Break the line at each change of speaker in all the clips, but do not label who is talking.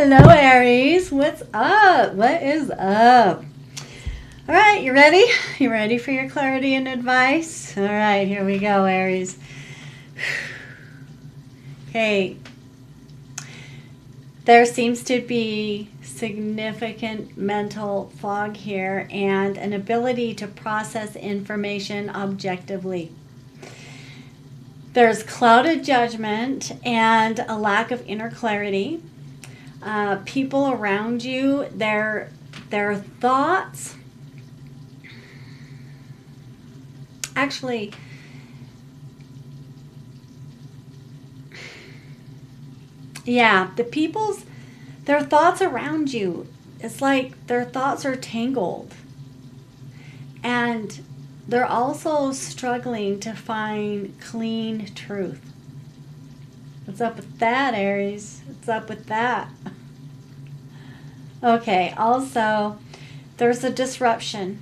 Hello, Aries. What's up? What is up? All right, you ready? You ready for your clarity and advice? All right, here we go, Aries. Okay. There seems to be significant mental fog here and an ability to process information objectively. There's clouded judgment and a lack of inner clarity. People around you, their thoughts, actually, yeah, their thoughts around you, it's like their thoughts are tangled. And they're also struggling to find clean truth. What's up with that, Aries? What's up with that? Okay, also, there's a disruption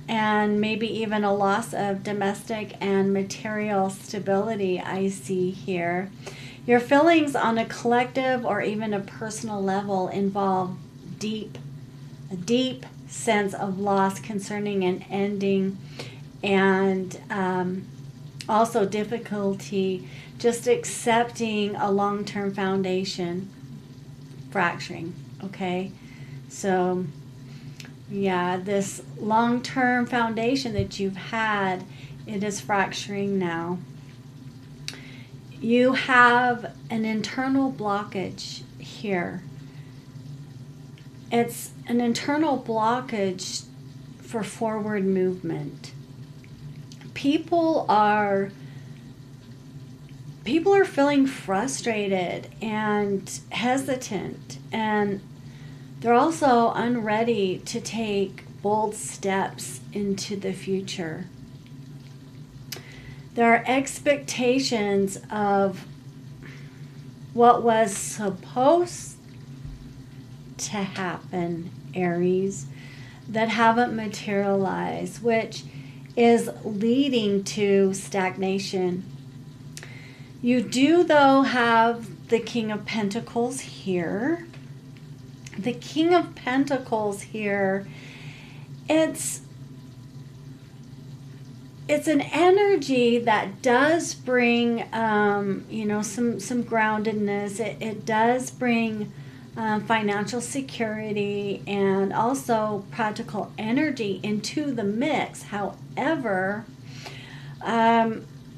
and maybe even a loss of domestic and material stability I see here. Your feelings on a collective or even a personal level involve a deep sense of loss concerning an ending and also difficulty just accepting a long-term foundation fracturing. Okay, so yeah, this long-term foundation that you've had, it is fracturing now. You have an internal blockage here. It's an internal blockage for forward movement. People are feeling frustrated and hesitant, and they're also unready to take bold steps into the future. There are expectations of what was supposed to happen, Aries, that haven't materialized, which is leading to stagnation. You do, though, have the King of Pentacles here. The King of Pentacles here, it's an energy that does bring, some groundedness. It does bring financial security and also practical energy into the mix. However,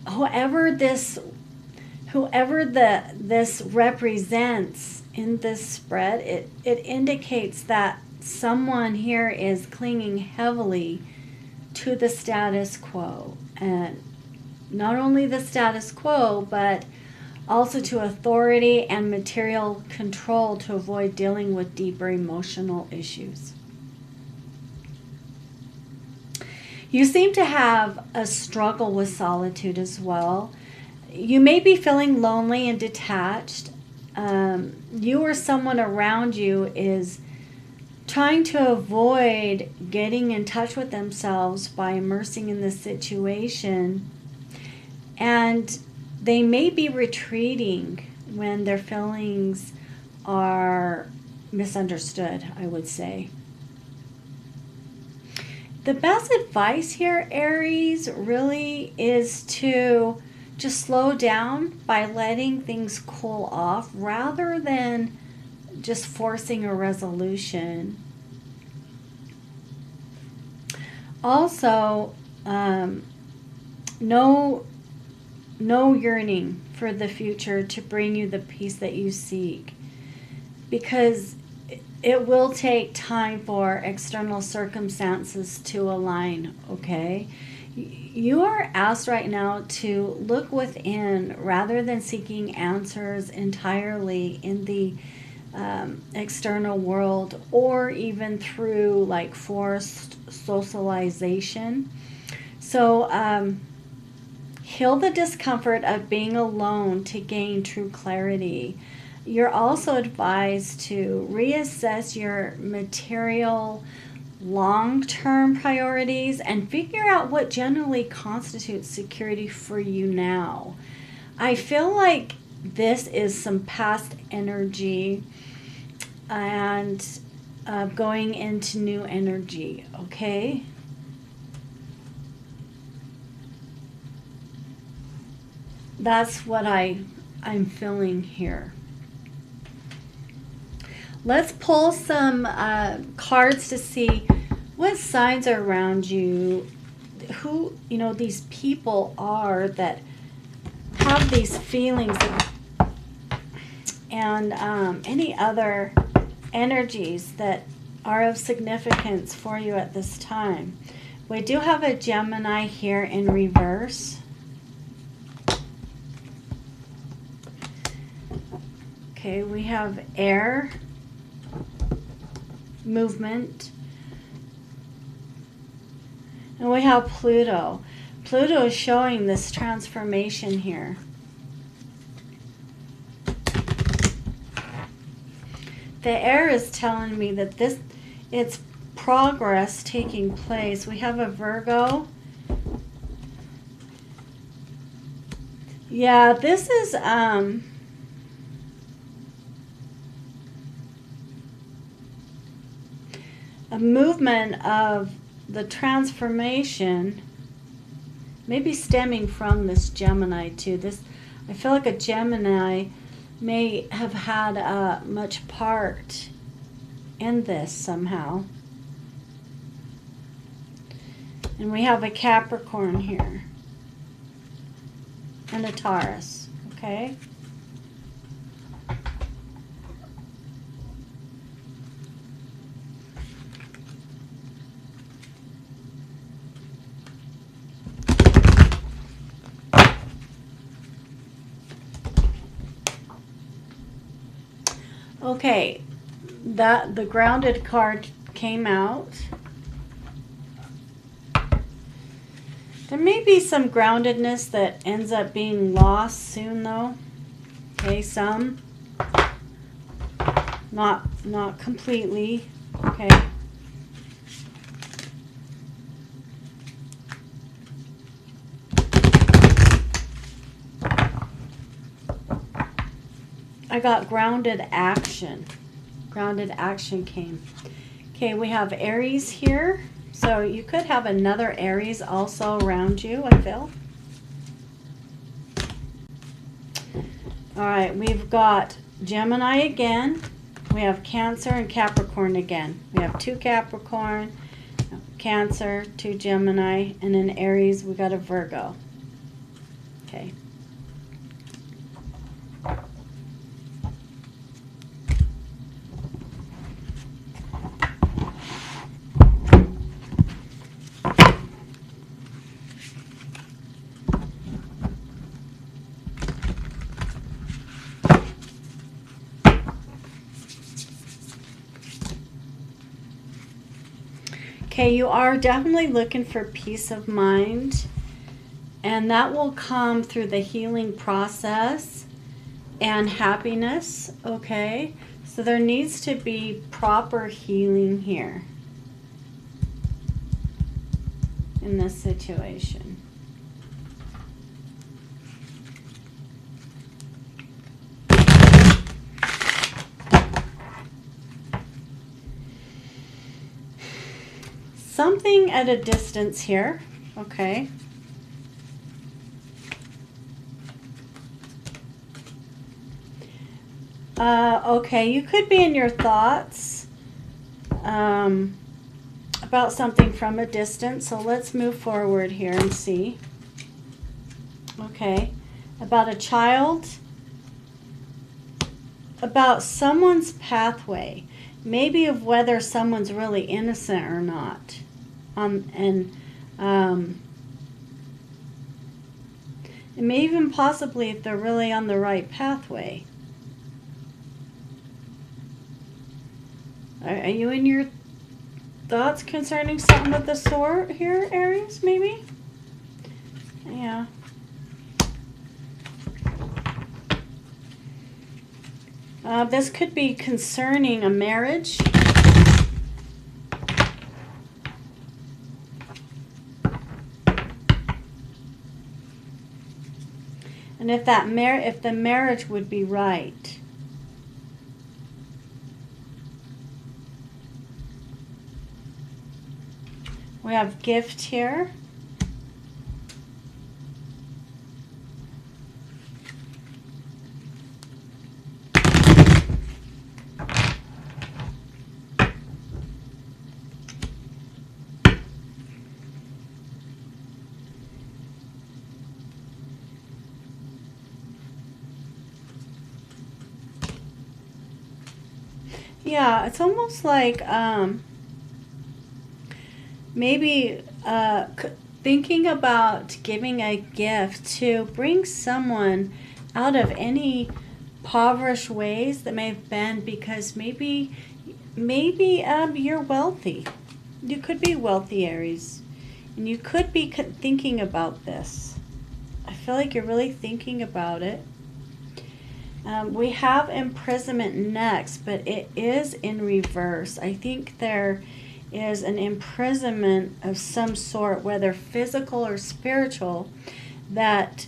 whoever this represents in this spread, it indicates that someone here is clinging heavily to the status quo, and not only the status quo, but also to authority and material control to avoid dealing with deeper emotional issues. You seem to have a struggle with solitude as well. You may be feeling lonely and detached. You or someone around you is trying to avoid getting in touch with themselves by immersing in the situation, and they may be retreating when their feelings are misunderstood, I would say. The best advice here, Aries, really is to just slow down by letting things cool off rather than just forcing a resolution. Also, no yearning for the future to bring you the peace that you seek, because it will take time for external circumstances to align, okay? You are asked right now to look within rather than seeking answers entirely in the external world, or even through like forced socialization. So heal the discomfort of being alone to gain true clarity. You're also advised to reassess your material long-term priorities and figure out what generally constitutes security for you now. I feel like this is some past energy and going into new energy, okay? That's what I'm feeling here. Let's pull some cards to see what signs are around you, who, you know, these people are that have these feelings, and any other energies that are of significance for you at this time. We do have a Gemini here in reverse. Okay, we have air, movement, and we have Pluto. Pluto is showing this transformation here. The air is telling me that it's progress taking place. We have a Virgo. Yeah, this is a movement of the transformation, maybe stemming from this Gemini too. I feel like a Gemini may have had a much part in this somehow. And we have a Capricorn here and a Taurus, okay? Okay, the grounded card came out. There may be some groundedness that ends up being lost soon though. Okay, some. Not completely. Okay. I got grounded action. Grounded action came. Okay, we have Aries here. So you could have another Aries also around you, I feel. All right, we've got Gemini again. We have Cancer and Capricorn again. We have 2 Capricorn, Cancer, 2 Gemini, and in Aries we got a Virgo. Okay. Okay, you are definitely looking for peace of mind, and that will come through the healing process and happiness, okay? So there needs to be proper healing here in this situation. Something at a distance here, okay. Okay, you could be in your thoughts about something from a distance. So let's move forward here and see. Okay, about a child, about someone's pathway, maybe of whether someone's really innocent or not. And may even possibly if they're really on the right pathway. Are you in your thoughts concerning something with the sword here, Aries, maybe? Yeah. This could be concerning a marriage. And if the marriage would be right. We have gift here. Yeah, it's almost like maybe thinking about giving a gift to bring someone out of any impoverished ways that may have been, because maybe you're wealthy. You could be wealthy, Aries, and you could be thinking about this. I feel like you're really thinking about it. We have imprisonment next, but it is in reverse. I think there is an imprisonment of some sort, whether physical or spiritual, that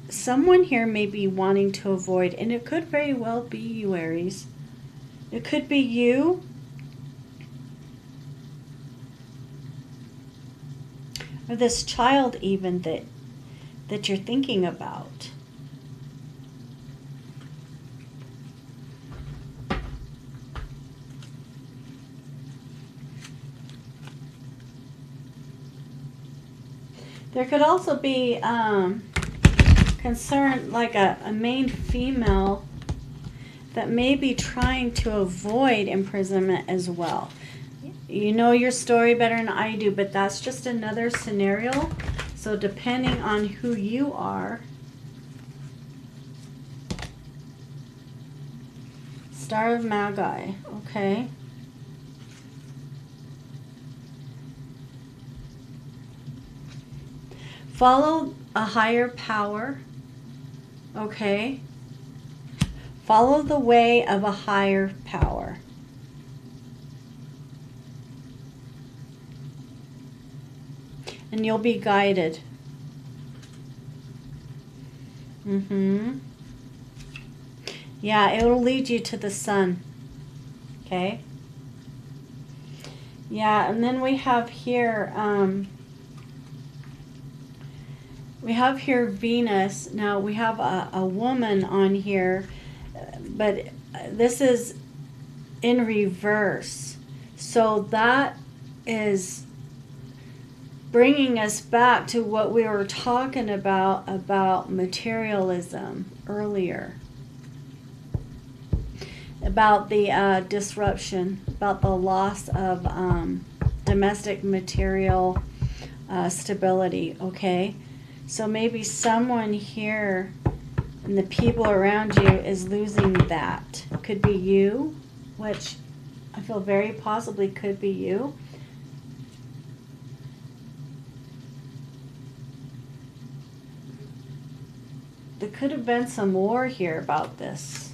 someone here may be wanting to avoid. And it could very well be you, Aries. It could be you. Or this child even that you're thinking about. There could also be concern, like a main female that may be trying to avoid imprisonment as well. You know your story better than I do, but that's just another scenario. So depending on who you are. Star of Magi, okay. Follow a higher power, okay? Follow the way of a higher power. And you'll be guided. Yeah, it'll lead you to the sun, okay? Yeah, and then we have here, Venus. Now we have a woman on here, but this is in reverse. So that is bringing us back to what we were talking about materialism earlier. About the disruption, about the loss of domestic material stability, okay? So maybe someone here and the people around you is losing that. Could be you, which I feel very possibly could be you. There could have been some war here about this.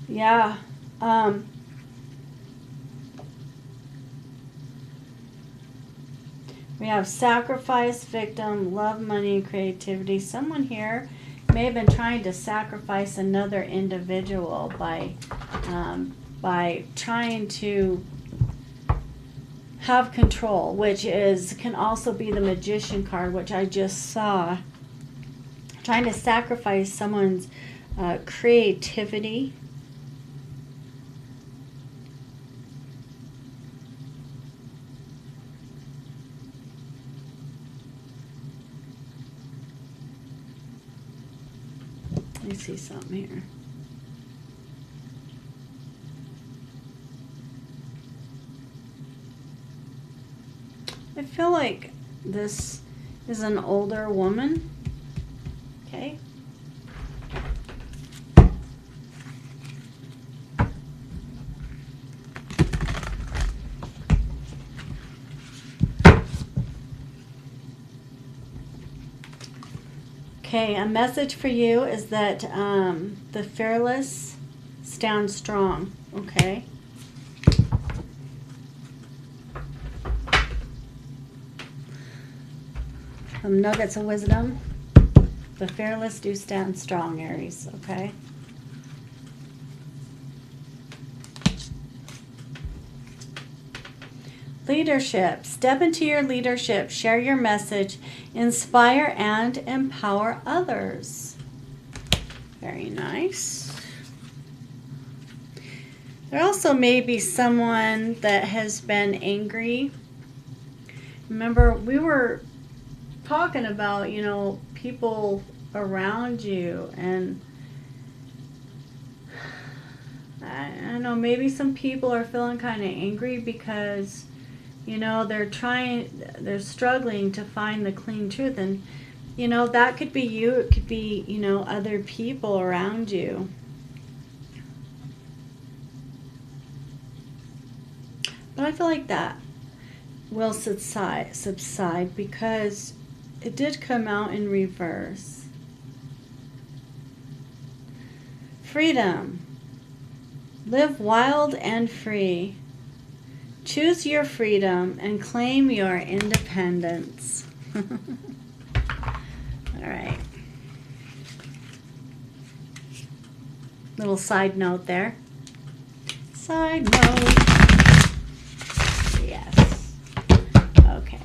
Yeah. We have sacrifice, victim, love, money, and creativity. Someone here may have been trying to sacrifice another individual by trying to have control, which can also be the Magician card, which I just saw. Trying to sacrifice someone's creativity. Let me see something here. I feel like this is an older woman. Okay. Okay, a message for you is that the fearless stand strong, okay? Some nuggets of wisdom. The fearless do stand strong, Aries, okay? Leadership. Step into your leadership. Share your message. Inspire and empower others. Very nice. There also may be someone that has been angry. Remember, we were talking about, you know, people around you, and I don't know, maybe some people are feeling kind of angry because, you know, they're struggling to find the clean truth. And, you know, that could be you. It could be, you know, other people around you. But I feel like that will subside because it did come out in reverse. Freedom. Live wild and free. Choose your freedom and claim your independence. All right. Little side note there. Side note. Yes. Okay.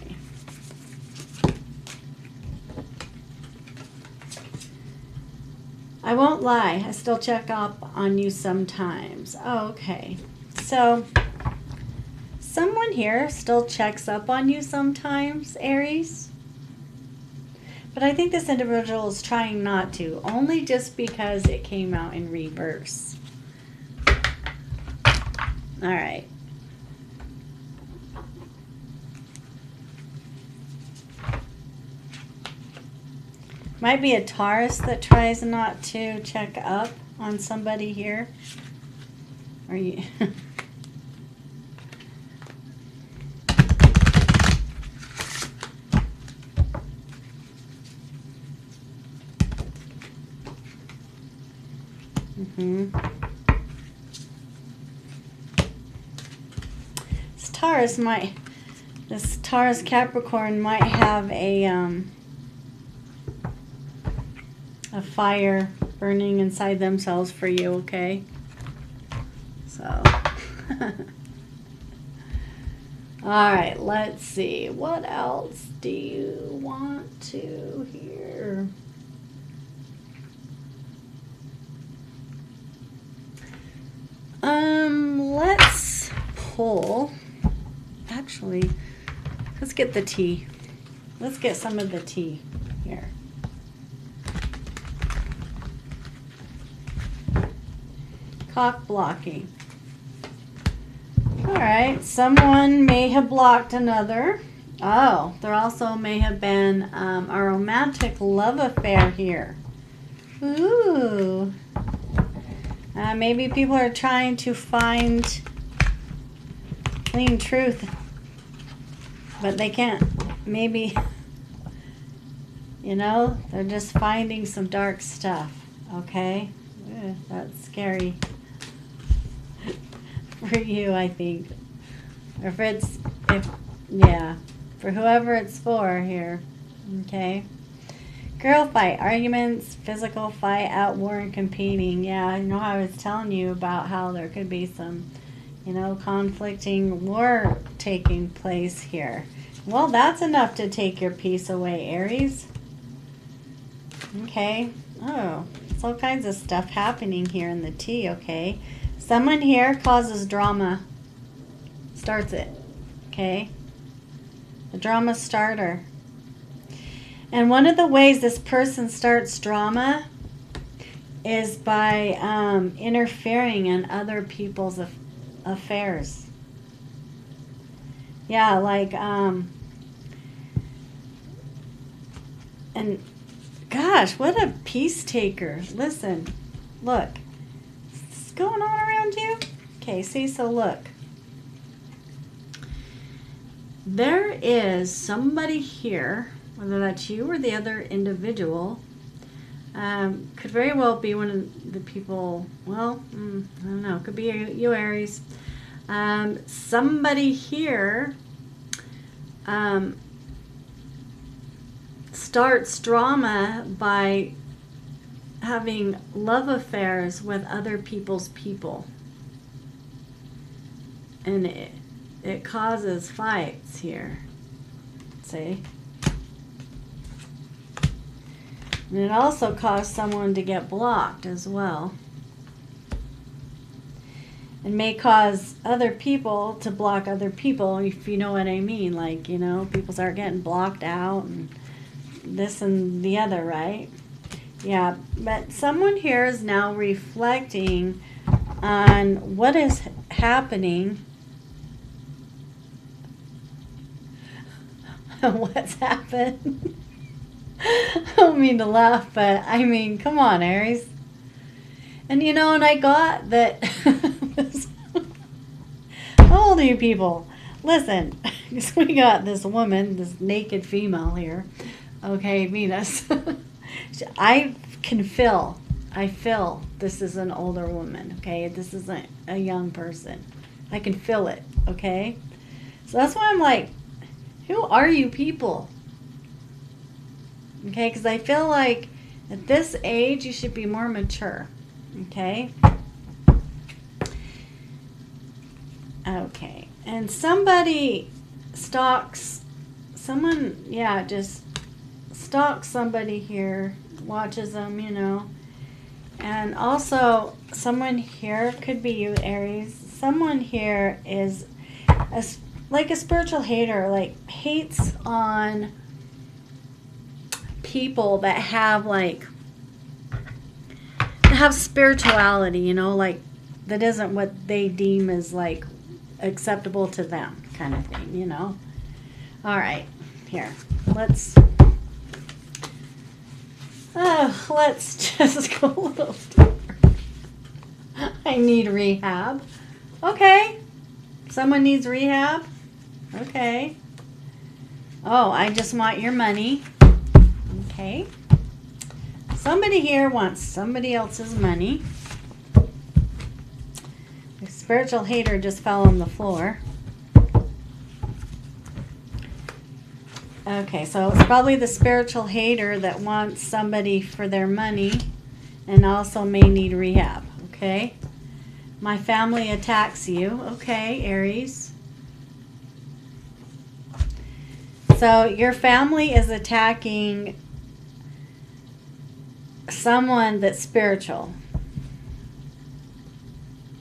I won't lie. I still check up on you sometimes. Oh, okay. So, someone here still checks up on you sometimes, Aries. But I think this individual is trying not to, only just because it came out in reverse. All right. Might be a Taurus that tries not to check up on somebody here. Or you... This Taurus Capricorn might have a fire burning inside themselves for you, okay? So, all right, let's see. What else do you want to hear? Let's pull. Actually, let's get the tea. Let's get some of the tea here. Cock blocking. All right, someone may have blocked another. Oh, there also may have been a romantic love affair here. Ooh. Maybe people are trying to find clean truth, but they can't. Maybe, you know, they're just finding some dark stuff, okay? That's scary for you, I think. Or yeah, for whoever it's for here, okay? Girl fight, arguments, physical fight, at war and competing. Yeah, you know how I was telling you about how there could be some, you know, conflicting war taking place here. Well, that's enough to take your peace away, Aries. Okay. Oh, it's all kinds of stuff happening here in the tea, okay? Someone here causes drama. Starts it, okay? The drama starter. And one of the ways this person starts drama is by interfering in other people's affairs. Yeah, like, and gosh, what a peace taker. Listen, look. What's going on around you? Okay, see, so look. There is somebody here, whether that's you or the other individual, could very well be one of the people, well, I don't know, could be you, Aries. Somebody here starts drama by having love affairs with other people's people. And it causes fights here. See? And it also caused someone to get blocked as well. And may cause other people to block other people, if you know what I mean. Like, you know, people start getting blocked out and this and the other, right? Yeah, but someone here is now reflecting on what is happening. What's happened? I don't mean to laugh, but I mean, come on, Aries. And you know, and I got that. How old are you people? Listen, we got this woman, this naked female here. Okay, Venus. I feel this is an older woman, okay? This isn't a young person. I can feel it, okay? So that's why I'm like, who are you people? Okay, because I feel like at this age, you should be more mature, okay? Okay, and somebody stalks, someone, yeah, just stalks somebody here, watches them, you know. And also, someone here, could be you, Aries, someone here is like a spiritual hater, like hates on people that have like, have spirituality, you know, like that isn't what they deem as like acceptable to them kind of thing, you know. All right, here, let's just go a little deeper. I need rehab. Okay, someone needs rehab. Okay. Oh, I just want your money. Okay. Somebody here wants somebody else's money. The spiritual hater just fell on the floor. Okay, so it's probably the spiritual hater that wants somebody for their money and also may need rehab. Okay. My family attacks you. Okay, Aries. So your family is attacking someone that's spiritual.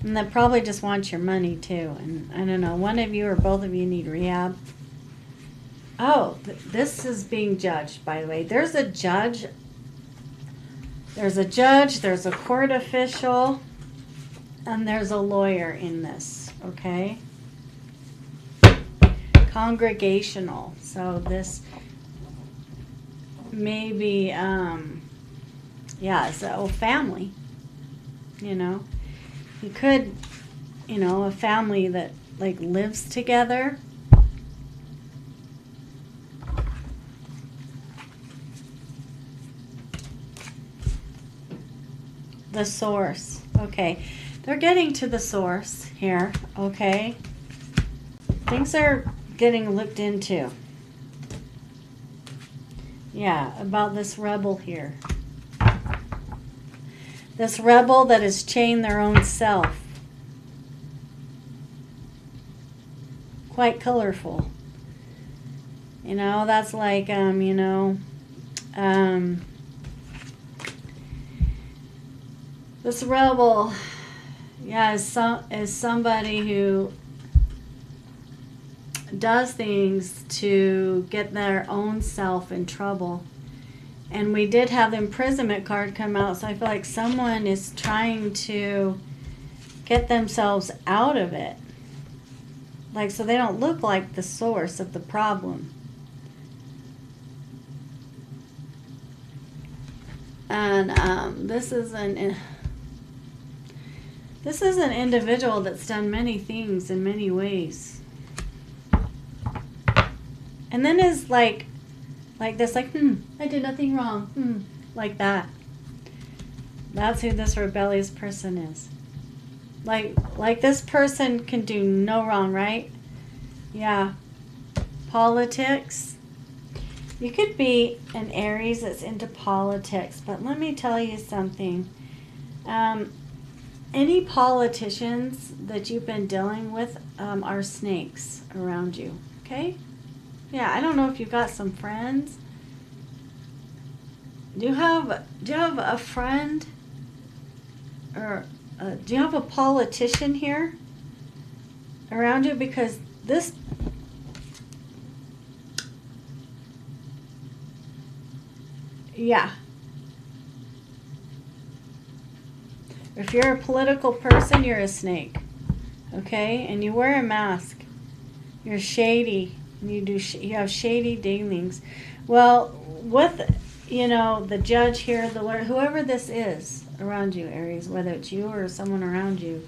And that probably just wants your money too. And I don't know, one of you or both of you need rehab. Oh, this is being judged, by the way. There's a judge. There's a court official, and there's a lawyer in this, okay? Congregational. So this may be, yeah, so family, you know. You could, you know, a family that like lives together. The source. Okay. They're getting to the source here. Okay. Things are getting looked into. Yeah, about this rebel here. This rebel that has chained their own self. Quite colorful. You know, that's like, you know, this rebel, yeah, is somebody who does things to get their own self in trouble. And we did have the imprisonment card come out, so I feel like someone is trying to get themselves out of it. Like, so they don't look like the source of the problem. And this is an individual that's done many things in many ways. And then is like this, like, I did nothing wrong, like that. That's who this rebellious person is. Like this person can do no wrong, right? Yeah. Politics. You could be an Aries that's into politics, but let me tell you something. any politicians that you've been dealing with are snakes around you. Okay? Yeah, I don't know if you've got some friends. Do you have a friend, or do you have a politician here around you? Because this, yeah. If you're a political person, you're a snake. Okay? And you wear a mask. You're shady. You have shady dealings. Well, with, you know, the judge here, the lawyer, whoever this is around you, Aries, whether it's you or someone around you,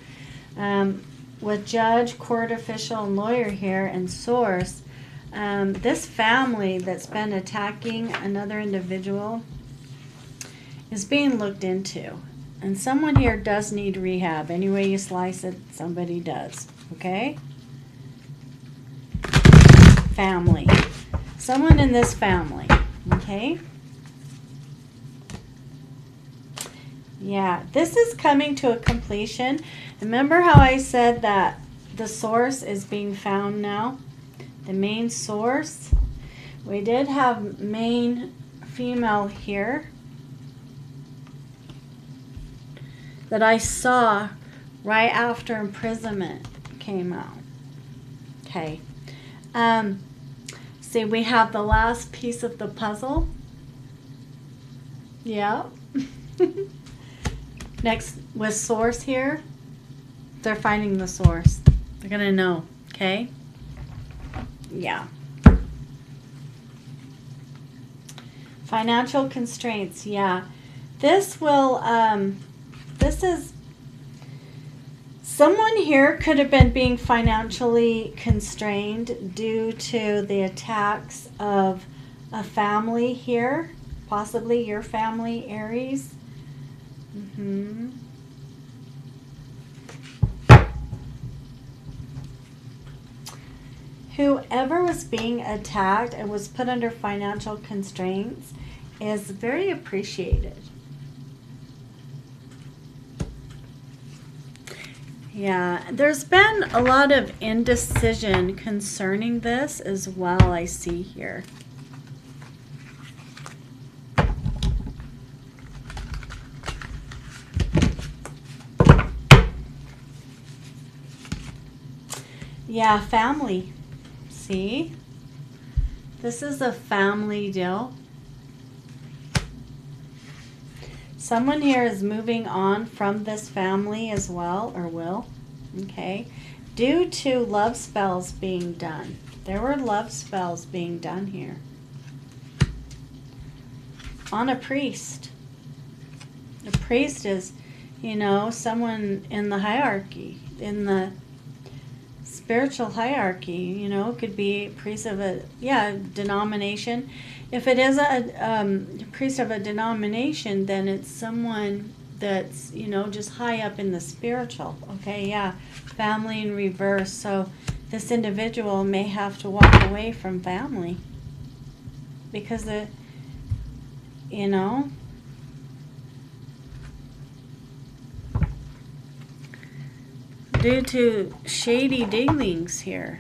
with judge, court official, and lawyer here, and source, this family that's been attacking another individual is being looked into. And someone here does need rehab. Any way you slice it, somebody does. Okay? Family. Someone in this family. Okay? Yeah, this is coming to a completion. Remember how I said that the source is being found now? The main source. We did have main female here that I saw right after imprisonment came out. Okay. See, we have the last piece of the puzzle. Yeah. Next, with source here, they're finding the source. They're going to know, okay? Yeah. Financial constraints, yeah. This will, this is, someone here could have been being financially constrained due to the attacks of a family here, possibly your family, Aries. Whoever was being attacked and was put under financial constraints is very appreciated. Yeah, there's been a lot of indecision concerning this as well, I see here. Yeah, family. See? This is a family deal. Someone here is moving on from this family as well, or will. Okay. Due to love spells being done. There were love spells being done here. On a priest. A priest is, you know, someone in the hierarchy, in the spiritual hierarchy, you know, could be a priest of a, denomination. If it is a priest of a denomination, then it's someone that's, you know, just high up in the spiritual. Okay, yeah, family in reverse. So this individual may have to walk away from family because the, you know, due to shady dealings here.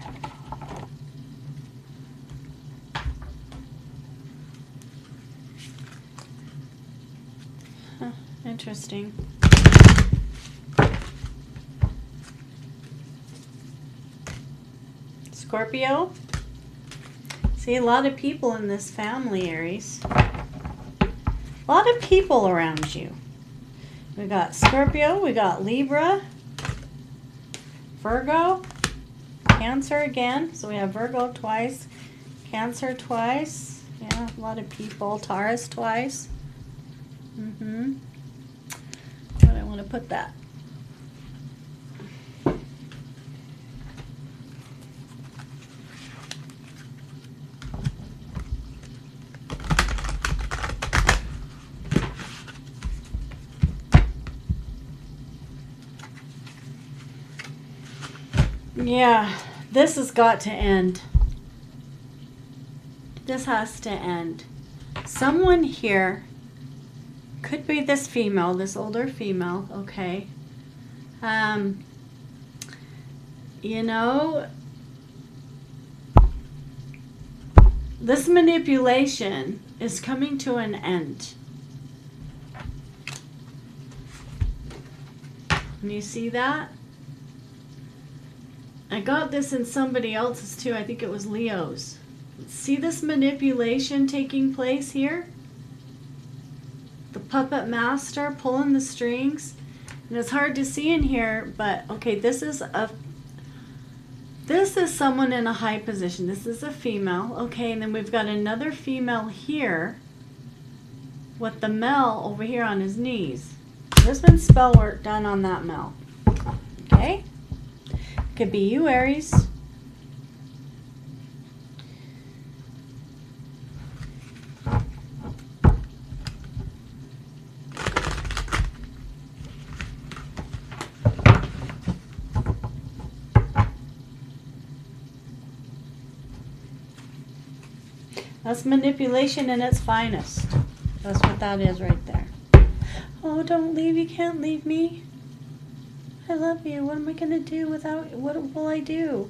Huh, interesting. Scorpio. See, a lot of people in this family, Aries. A lot of people around you. We got Scorpio, we got Libra, Virgo, Cancer again. So we have Virgo twice, Cancer twice. Yeah, a lot of people. Taurus twice. But I want to put that. Yeah, this has got to end. This has to end. Someone here, could be this female, this older female, okay, You know, this manipulation is coming to an end. Can you see that? I got this in somebody else's too. I think it was Leo's. See this manipulation taking place here? The puppet master pulling the strings. And it's hard to see in here, but okay, this is someone in a high position. This is a female. Okay, and then we've got another female here with the male over here on his knees. There's been spell work done on that male. Okay? Could be you, Aries. That's manipulation in its finest. That's what that is right there. Oh, don't leave. You can't leave me. I love you. What am I going to do without... What will I do?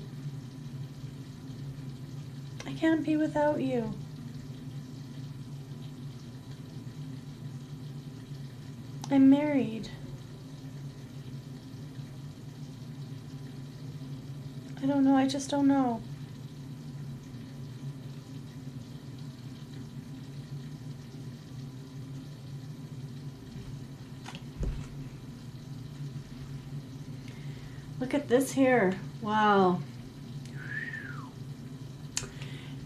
I can't be without you. I'm married. I don't know. I just don't know. Look at this here. Wow.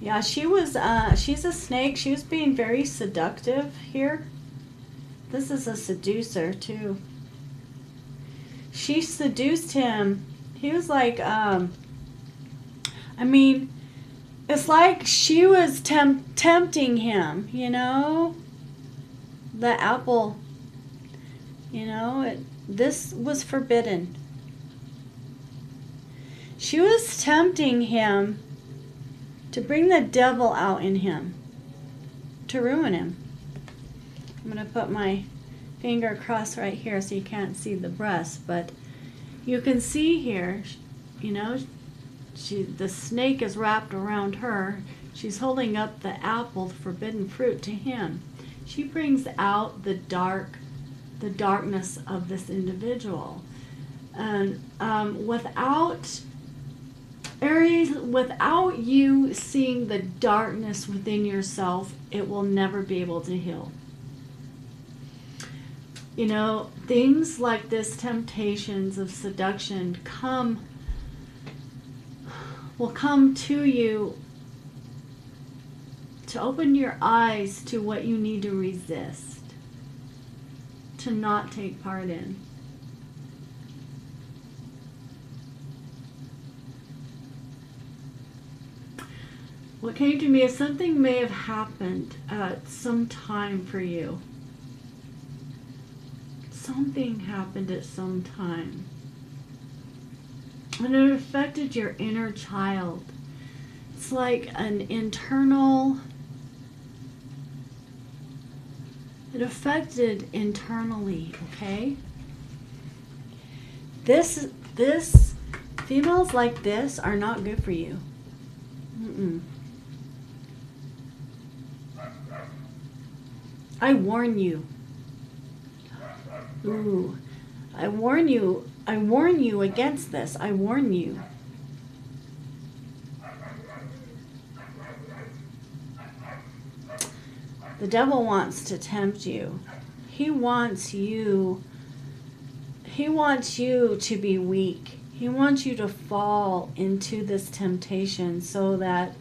Yeah, she was, she's a snake. She was being very seductive here. This is a seducer too. She seduced him. He was like, I mean, it's like she was tempting him, you know? The apple, you know, this was forbidden. She was tempting him to bring the devil out in him, to ruin him. I'm going to put my finger across right here so you can't see the breast, but you can see here, you know, the snake is wrapped around her. She's holding up the apple, the forbidden fruit, to him. She brings out the darkness of this individual. And without... Aries, without you seeing the darkness within yourself, it will never be able to heal. You know, things like this, temptations of seduction, will come to you to open your eyes to what you need to resist, to not take part in. What came to me is something may have happened at some time for you. Something happened at some time. And it affected your inner child. It's like an internal... It affected internally, okay? This females like this are not good for you. Mm-mm. I warn you. Ooh. I warn you. I warn you against this. I warn you. The devil wants to tempt you. He wants you to be weak. He wants you to fall into this temptation so that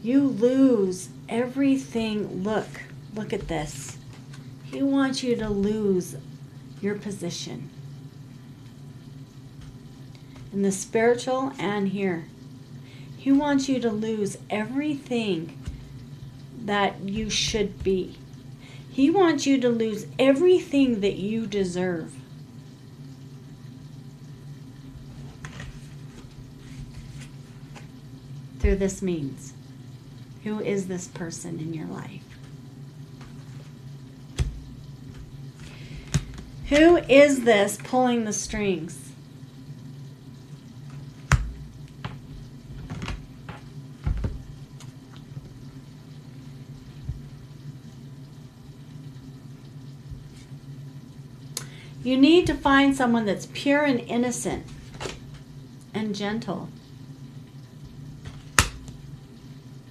you lose everything. Look at this. He wants you to lose your position in the spiritual and here. He wants you to lose everything that you should be. He wants you to lose everything that you deserve. Through this means. Who is this person in your life? Who is this pulling the strings? You need to find someone that's pure and innocent and gentle.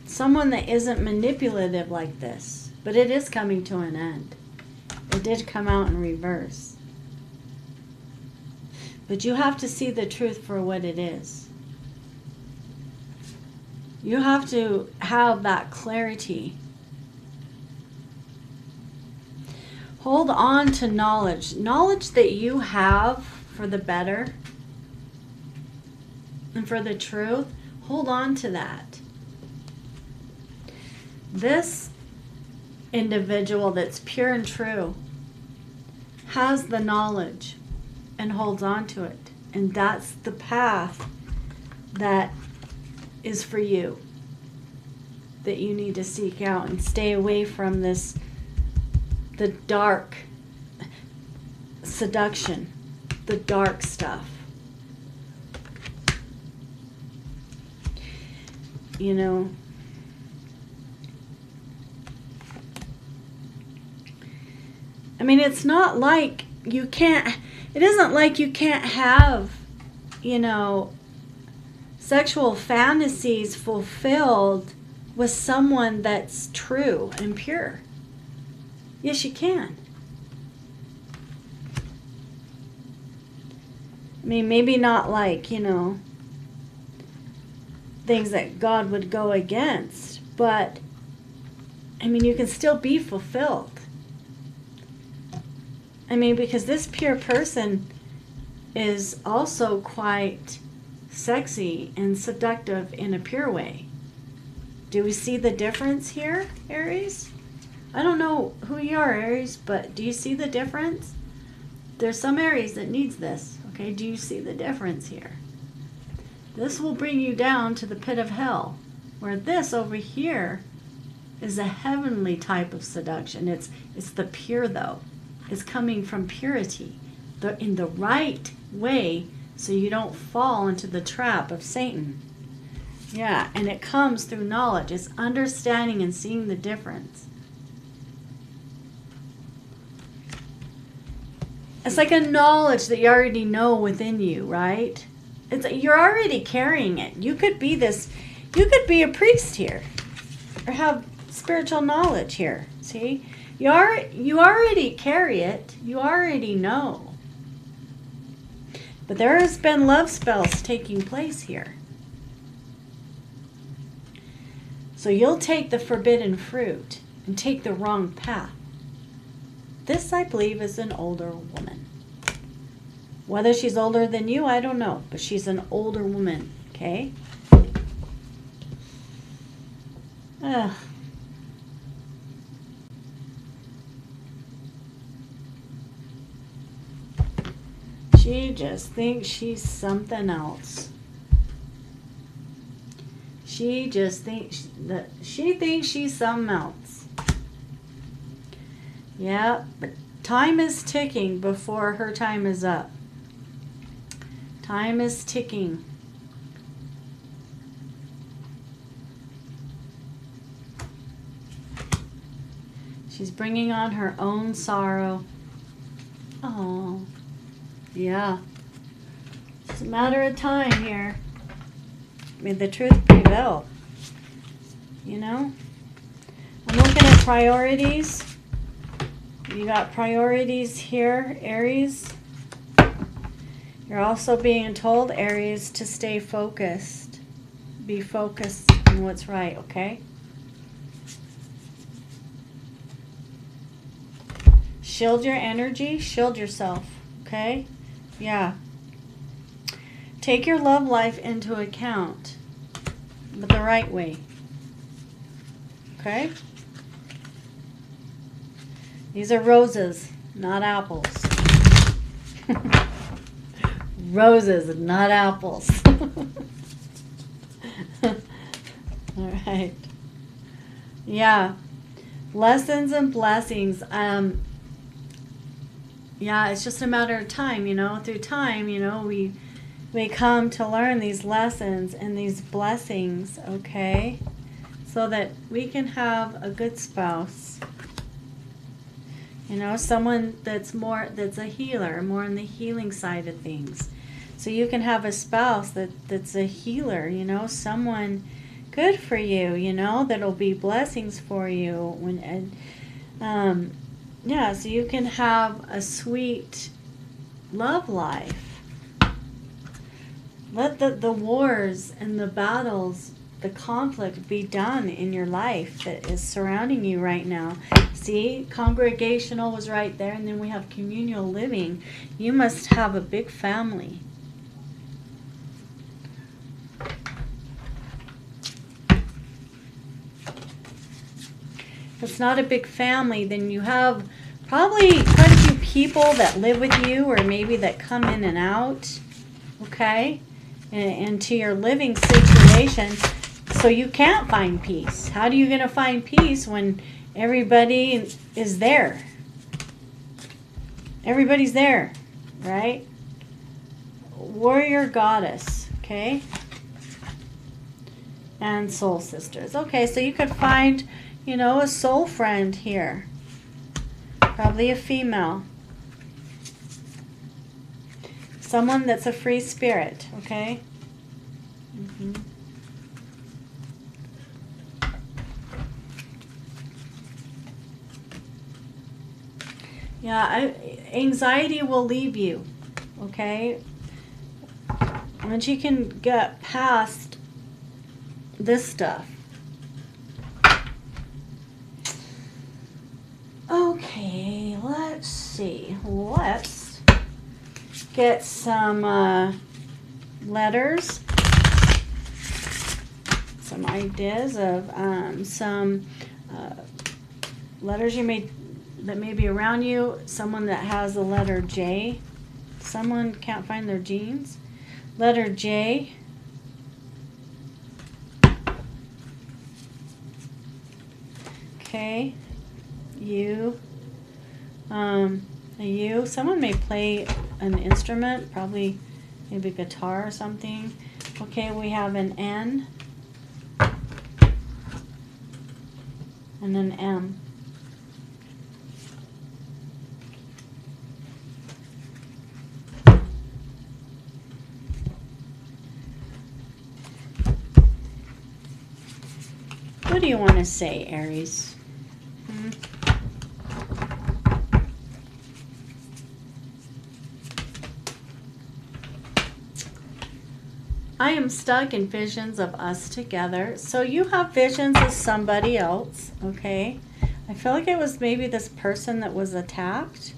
Someone that isn't manipulative like this. But it is coming to an end. It did come out in reverse. But you have to see the truth for what it is. You have to have that clarity. Hold on to knowledge. Knowledge that you have for the better and for the truth. Hold on to that. This individual that's pure and true has the knowledge and holds on to it. And that's the path that is for you, that you need to seek out and stay away from this, the dark seduction, the dark stuff. You know, I mean, it's not like you can't, it isn't like you can't have, you know, sexual fantasies fulfilled with someone that's true and pure. Yes, you can. I mean, maybe not like, you know, things that God would go against, but, I mean, you can still be fulfilled. I mean, because this pure person is also quite sexy and seductive in a pure way. Do we see the difference here, Aries? I don't know who you are, Aries, but do you see the difference? There's some Aries that needs this, okay? Do you see the difference here? This will bring you down to the pit of hell, where this over here is a heavenly type of seduction. It's the pure, though. It's coming from purity, in the right way, so you don't fall into the trap of Satan. Yeah, and it comes through knowledge. It's understanding and seeing the difference. It's like a knowledge that you already know within you, right? You're already carrying it. You could be this, you could be a priest here, or have spiritual knowledge here, see? You already carry it. You already know. But there has been love spells taking place here. So you'll take the forbidden fruit and take the wrong path. This, I believe, is an older woman. Whether she's older than you, I don't know. But she's an older woman, okay? Ugh. She just thinks she's something else. She just thinks that she thinks she's something else. Yeah, but time is ticking before her time is up. Time is ticking. She's bringing on her own sorrow. Oh. Yeah. It's a matter of time here. May the truth prevail. You know? I'm looking at priorities. You got priorities here, Aries. You're also being told, Aries, to stay focused. Be focused on what's right, okay? Shield your energy. Shield yourself, okay? Yeah. Take your love life into account, but the right way. Okay? These are roses, not apples. Roses, not apples. All right. Yeah. Lessons and blessings. yeah, it's just a matter of time, you know. Through time, you know, we come to learn these lessons and these blessings, okay? So that we can have a good spouse. You know, someone that's a healer, more on the healing side of things. So you can have a spouse that's a healer, you know, someone good for you, you know, that'll be blessings for you yeah, so you can have a sweet love life. Let the wars and the battles, the conflict be done in your life that is surrounding you right now. See, congregational was right there, and then we have communal living. You must have a big family. If it's not a big family, then you have probably quite a few people that live with you, or maybe that come in and out, okay, into your living situation. So you can't find peace. How are you going to find peace when everybody is there? Everybody's there, right? Warrior goddess, okay? And soul sisters. Okay, so you could find, you know, a soul friend here. Probably a female. Someone that's a free spirit, okay? Mm-hmm. Yeah, anxiety will leave you, okay? Once you can get past this stuff. Okay, let's see. Let's get some letters, some ideas of some letters that may be around you. Someone that has the letter J. Someone can't find their genes. Letter J. Okay. U. A U. Someone may play an instrument, probably maybe guitar or something. Okay, we have an N and an M. What do you want to say, Aries? I am stuck in visions of us together. So you have visions of somebody else, okay? I feel like it was maybe this person that was attacked.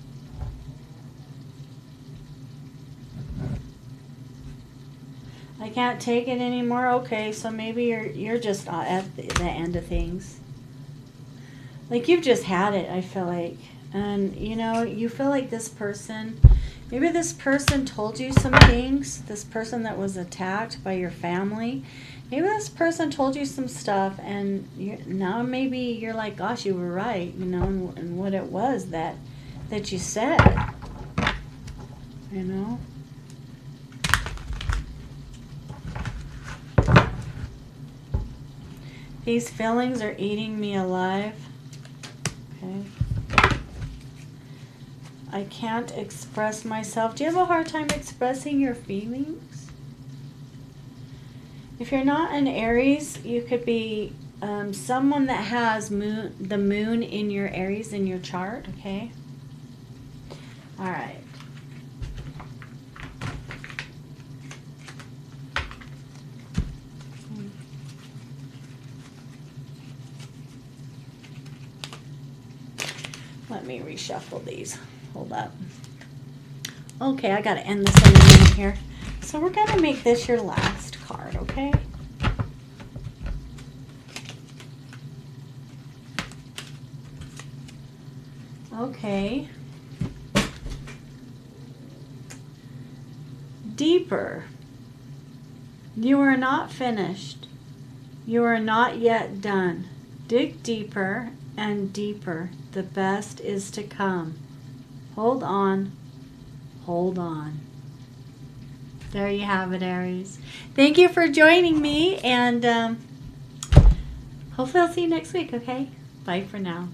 I can't take it anymore. Okay, so maybe you're just at the end of things. Like you've just had it, I feel like. And you know, you feel like this person, maybe this person told you some things. This person that was attacked by your family. Maybe this person told you some stuff, and now maybe you're like, gosh, you were right, you know, and what it was that you said, you know. These feelings are eating me alive. Okay. I can't express myself. Do you have a hard time expressing your feelings? If you're not an Aries, you could be someone that has the moon in your Aries in your chart, okay? All right. Let me reshuffle these. Hold up. Okay, I got to end this in a minute here. So we're going to make this your last card, okay? Okay. Deeper. You are not finished. You are not yet done. Dig deeper and deeper. The best is to come. Hold on. Hold on. There you have it, Aries. Thank you for joining me, and hopefully I'll see you next week, okay? Bye for now.